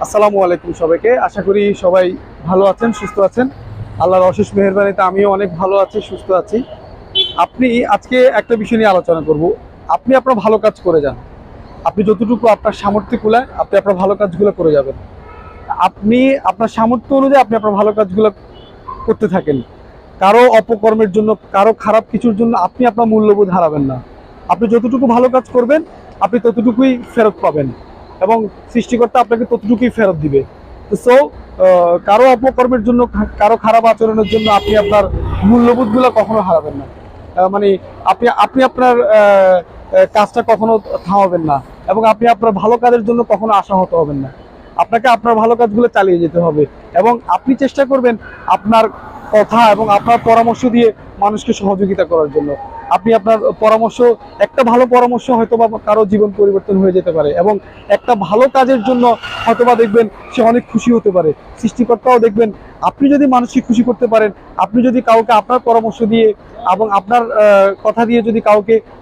আসসালামু আলাইকুম সবাইকে। আশা করি সবাই ভালো আছেন, সুস্থ আছেন। আল্লাহর অশেষ মেহেরবানিতে আমিও অনেক ভালো আছি, সুস্থ আছি। আপনি আজকে একটা বিষয় নিয়ে আলোচনা করব। আপনি আপনার ভালো কাজ করে যান। আপনি যতটুকু আপনার সামর্থ্য কুলায় আপনি আপনার ভালো কাজগুলো করে যাবেন। আপনি আপনার সামর্থ্য অনুযায়ী আপনি আপনার ভালো কাজগুলো করতে থাকেন। কারো অপকর্মের জন্য, কারো খারাপ কিছুর জন্য আপনি আপনার মূল্যবোধ হারাবেন না। আপনি যতটুকু ভালো কাজ করবেন আপনি ততটুকুই ফেরত পাবেন এবং সৃষ্টিকর্তা আপনাকে ততটুকুই ফেরত দিবে। সো কারো অপকর্মের জন্য, কারো খারাপ আচরণের জন্য আপনি আপনার মূল্যবোধগুলো কখনো হারাবেন না। মানে আপনি আপনি আপনার কাজটা কখনো থামাবেন না এবং আপনি আপনার ভালো কাজের জন্য কখনো আশাহত হবেন না। আপনাকে আপনার ভালো কাজগুলো চালিয়ে যেতে হবে এবং আপনি চেষ্টা করবেন আপনার কথা এবং আপনার পরামর্শ দিয়ে মানুষকে সহযোগিতা করার জন্য। আপনি আপনার পরামর্শ, একটা ভালো পরামর্শ হয়তোবা কারো জীবন পরিবর্তন হয়ে যেতে পারে এবং একটা ভালো কাজের জন্য হয়তোবা দেখবেন সে অনেক খুশি হতে পারে। সৃষ্টিকর্তাও দেখবেন আপনি যদি মানুষকে খুশি করতে পারেন, আপনি যদি কাউকে আপনার পরামর্শ দিয়ে এবং আপনার কথা দিয়ে যদি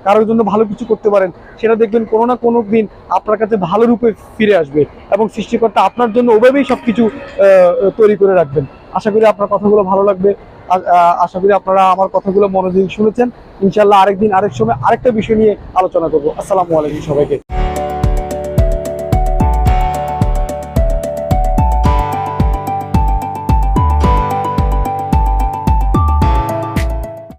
কারোর জন্য ভালো কিছু করতে পারেন, সেটা দেখবেন কোনো না কোনো দিন আপনার কাছে ভালো রূপে ফিরে আসবে এবং সৃষ্টিকর্তা আপনার জন্য ওভাবেই সবকিছু তৈরি করে রাখবেন। আশা করি আপনার কথাগুলো ভালো লাগবে। আশা করি আপনারা আমার কথাগুলো মনোযোগী শুনেছেন। ইনশাল্লাহ আরেকদিন আরেক সময় আরেকটা বিষয় নিয়ে আলোচনা করবো। আসসালামু আলাইকুম সবাইকে।